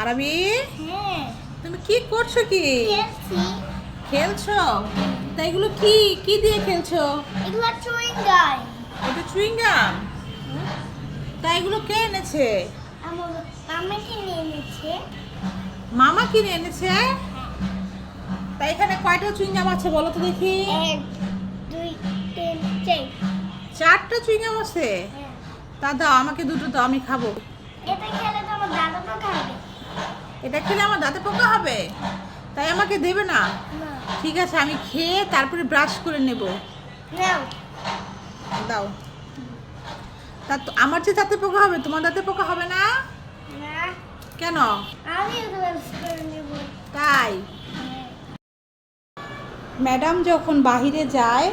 আরবি, হ্যাঁ তুমি কি করছো? কি খেলছি। খেলছো? তা এগুলো কি কি দিয়ে খেলছো? এগুলো চুইং গাম। এটা চুইং গাম? তা এগুলো কে এনেছে? আমার মামা কিনে এনেছে। মামা কিনে এনেছে? হ্যাঁ। তা এখানে কয়টা চুইং গাম আছে বলো তো দেখি? 1 2 3 4। চারটা চুইং গাম আছে? হ্যাঁ। তা দাও, আমাকে দুটো দাও, আমি খাবো। এটা খেলে তো আমার দাদা তো খাবে। এটা খেলে আমার দাঁতে পোকা হবে? তাই আমাকে দেবে না? না। ঠিক আছে, আমি খেয়ে তারপরে ব্রাশ করে নেব। নাও। দাও। আমার যে দাঁতে পোকা হবে, তোমার দাঁতে পোকা হবে না? না। কেন? আমি ব্রাশ করে নেব। তাই হ্যাঁ। ম্যাডাম যখন বাহিরে যায়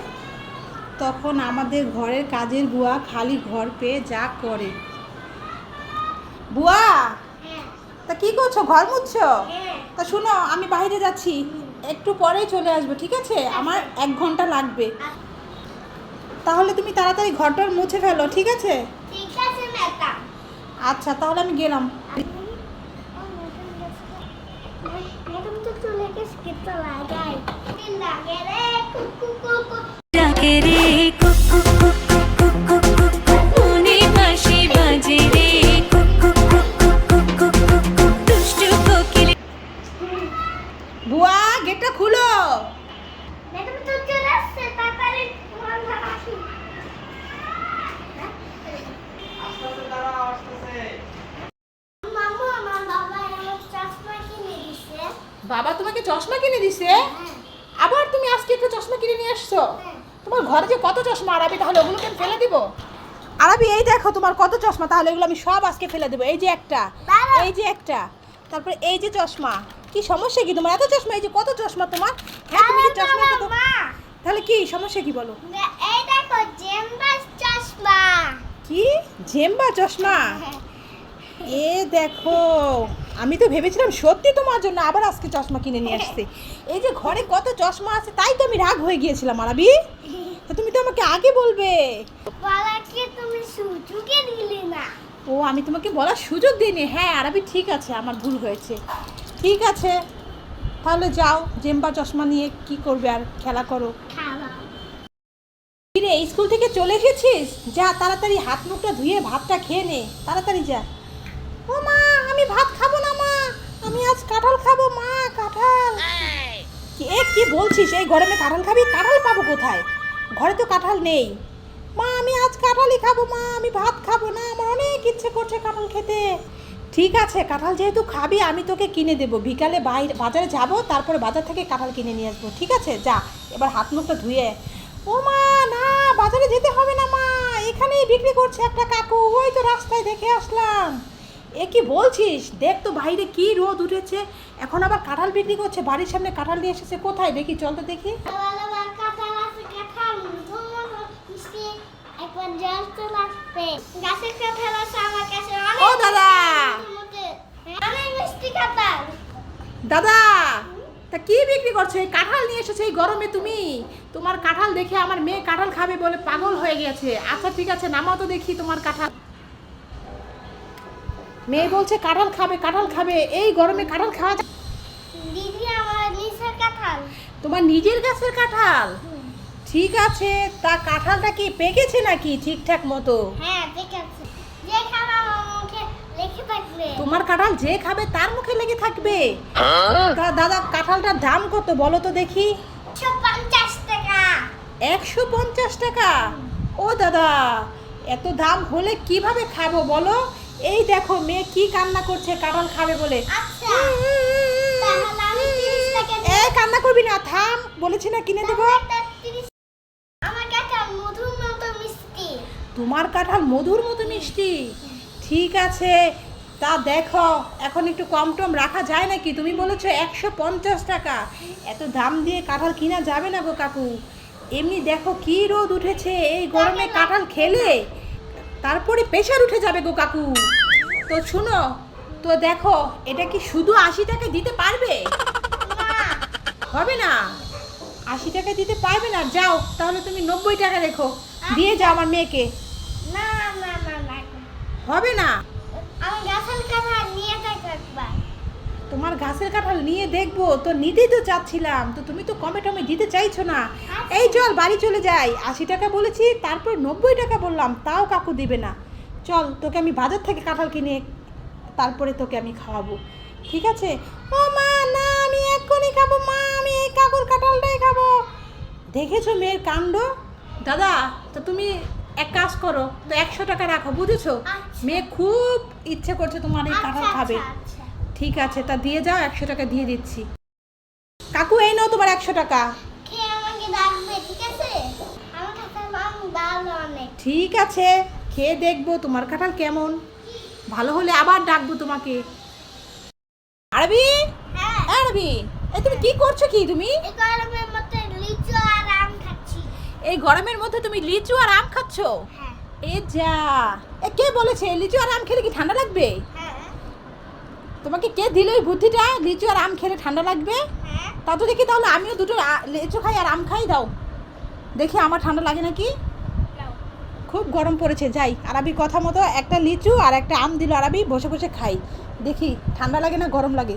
তখন আমাদের ঘরের কাজের বুয়া খালি ঘর পেয়ে যা করে। বুয়া, হ্যাঁ। তা কি করছো? ঘর মুছছো? হ্যাঁ। তা শুনো, আমি বাইরে যাচ্ছি, একটু পরেই চলে আসবো, ঠিক আছে? আমার 1 ঘন্টা লাগবে। তাহলে তুমি তাড়াতাড়ি ঘরটার মুছে ফেলো, ঠিক আছে? ঠিক আছে ম্যাডাম। আচ্ছা, তাহলে আমি গেলাম। ম্যাডাম তো চলে গেছে, কিন্তু লাগাই লাগে রে কুকু কুকু। ডাকে রে কুকু কুকু কুকু কুকু, মনে বাঁশি বাজে রে কুকু কুকু কুকু কুকু, দুষ্টু কোকিল। বুয়া, গেটটা খুলো। ম্যাডাম তো চলে আসছে, তাড়াতাড়ি ঘর আসি। মামু, আমার বাবা আমার চশমা কিনে দিছে। বাবা তোমাকে চশমা কিনে দিছে? হ্যাঁ। আবার তুমি আজকে একটু চশমা কিনে নিয়ে আসছো? হ্যাঁ। তোমার ঘরে যে কত চশমা আরবি, তাহলে ওগুলোকে আমি ফেলে দিব? আরবি, এই দেখো তোমার কত চশমা, তাহলে এগুলো আমি সব আজকে ফেলে দেবো। এই যে একটা, দাঁড়াও। এই যে একটা, তারপরে এই যে চশমা। কি সমস্যা কি তোমার? এত চশমা, এই যে কত চশমা তোমার। হ্যাঁ, তুমি কি চশমা কত? মা, তাহলে কি সমস্যা কি বলো? এই দেখো জেম্বাস চশমা। কি জেম্বা চশমা? এ দেখো, আমি তো ভেবেছিলাম সত্যি তোমার জন্য আবার আজকে চশমা কিনে নিয়ে আসছে। এই যে ঘরে কত চশমা আছে, তাই তো আমি রাগ হয়ে গিয়েছিলাম আরবি। তা তুমি তো আমাকে আগে বলবে। বালাকে তুমি সুযোগে দিলে না। ও, আমি তোমাকে বলার সুযোগ দিইনি। হ্যাঁ আরবি, ঠিক আছে, আমার ভুল হয়েছে। ঠিক আছে, তাহলে যাও, জেম্বা চশমা নিয়ে কি করবে আর, খেলা করো। খাওয়া। রে, স্কুল থেকে চলে এসেছিস? যা তাড়াতাড়ি হাত মুখটা ধুয়ে ভাতটা খেয়ে নে, তাড়াতাড়ি যা। ও মা, আমি ভাত খাবো না মা, আমি আজ কাঁঠাল খাবো মা, কাঁঠাল। কি বলছিস? এই গরমে কাঁঠাল খাবি? কাঁঠাল পাবো কোথায়? ঘরে তো কাঁঠাল নেই। মা, আমি আজ কাঁঠালই খাবো মা, আমি ভাত খাবো না, আমার অনেক ইচ্ছে করছে কাঁঠাল খেতে। ঠিক আছে, কাঁঠাল যেহেতু খাবি আমি তোকে কিনে দেবো। বিকালে বাজারে যাবো, তারপরে বাজার থেকে কাঁঠাল কিনে নিয়ে আসবো, ঠিক আছে? যা এবার হাত মুখটা ধুয়ে। ও মা, না, বাজারে যেতে হবে না মা, এখানেই বিক্রি করছে একটা কাকু, ওই তো রাস্তায় দেখে আসলাম। এ কি বলছিস? দেখ তো বাইরে কি রোদ উঠেছে, এখন আবার কাঁঠাল বিক্রি করছে, বাড়ির সামনে কাঁঠাল নিয়ে এসেছে। কোথায় দেখি, চল তো দেখি। বাবা কাঁঠাল আছে, কাঁঠাল মিষ্টি, একবার জল তো লাগবে। গাছের কাঁঠাল আছে আমার কাছে অনেক। ও দাদা, অনেক মিষ্টি কাঁঠাল। দাদা, তা কি বিক্রি করছো? এই কাঁঠাল নিয়ে এসেছে এই গরমে তুমি? তোমার কাঁঠাল দেখে আমার মেয়ে কাঁঠাল খাবে বলে পাগল হয়ে গেছে। আচ্ছা ঠিক আছে, নামাও তো দেখি তোমার কাঁঠাল। মেয়ে বলছে কাঁঠাল খাবে, কাঁঠাল খাবে, এই গরমে কাঁঠাল খাওয়া যায়? দিদি আমার নিচের কাঁঠাল। তোমার নিজের গাছের কাঁঠাল? ঠিক আছে, তা কাঁঠালটা কি পেকেছে নাকি ঠিকঠাক মতো? হ্যাঁ ঠিক আছে, যে খাবে আমার মুখে লেখে থাকবে। তোমার কাঁঠাল যে খাবে তার মুখে লেগে থাকবে? তা দাদা, কাঁঠালটার দাম কত বলো তো দেখি? 150 টাকা। 150 টাকা? ও দাদা, এত দাম হলে কিভাবে খাবো বলো? এই দেখো মেয়ে কি কান্না করছে কাঁঠাল খাবে বলে। আচ্ছা, তাহলে আমি 30 টাকা দিই। এই কান্না করবি না, থাম, বলেছি না কিনে দেবো। আমার কাঁঠাল মধুর মতো মিষ্টি। তোমার কাঁঠাল মধুর মতো মিষ্টি? ঠিক আছে, তা দেখো এখন একটু কম টম রাখা যায় নাকি? তুমি বলেছো 150 টাকা, এত দাম দিয়ে কাঁঠাল কিনা যাবে না গো কাকু। এমনি দেখো কি রোদ উঠেছে, এই গরমে কাঁঠাল খেলে তারপরে প্রেশার উঠে যাবে গো কাকু। তো শুনো, তো দেখো এটা কি শুধু 80 টাকা দিতে পারবে? হবে না, 80 টাকা দিতে পারবে না? যাও তাহলে তুমি 90 টাকা রেখো, দিয়ে যাও আমার মেয়েকে। না না না না, হবে না? আমি গাছের কাঁঠাল নিয়ে থাকি একবার। তোমার গাছের কাঁঠাল নিয়ে দেখবো, তো নিতেই তো চাচ্ছিলাম, তো তুমি তো কমে টমে দিতে চাইছো না। এই চল বাড়ি চলে যাই, 80 টাকা বলেছি, তারপর 90 টাকা বললাম, তাও কাকু দিবে না। চল তোকে আমি বাজার থেকে কাঁঠাল কিনে তারপরে তোকে আমি খাওয়াবো, ঠিক আছে? ও মা না, আমি এক্ষুনি খাবো মা, আমি এই কাকুর কাঁঠালটাই খাবো। দেখেছো মেয়ের কাণ্ড? দাদা, তো তুমি এক কাজ করো তো, 100 টাকা রাখো, বুঝেছো? আচ্ছা। মেয়ে খুব ইচ্ছে করছে তোমার এই কাঁঠাল আচ্ছা, খাবে। আচ্ছা। ঠিক আছে, তা দিয়ে যাও, 100 টাকা দিয়ে দিচ্ছি। কাকু এই নাও তোমার 100 টাকা। খেয়ে আমাকে ডাকবে, ঠিক আছে? আমার কাছে মাম ভালো অনেক। ঠিক আছে, খেয়ে দেখবো তোমার কাঁঠাল কেমন, ভালো হলে আবার ডাকবো তোমাকে। আরবি, হ্যাঁ, আরবি, এই তুমি কি করছো কি তুমি? এই গরমের মধ্যে লিচু আর আম খাচ্ছি। এই গরমের মধ্যে তুমি লিচু আর আম খাচ্ছো? হ্যাঁ, এ যা, এ কে বলেছে লিচু আর আম খেলে কি ঠান্ডা লাগবে? হ্যাঁ, তোমাকে কে দিল এই বুদ্ধিটা, লিচু আর আম খেলে ঠান্ডা লাগবে? হ্যাঁ। তা তো দেখি, তাহলে আমিও দুটো লিচু খাই আর আম খাই, দাও দেখি আমার ঠান্ডা লাগে নাকি। নাও। খুব গরম পড়েছে, যাই আরবির কথা মতো একটা লিচু আর একটা আম দিল, আরবি বসে বসে খাই, দেখি ঠান্ডা লাগে না গরম লাগে।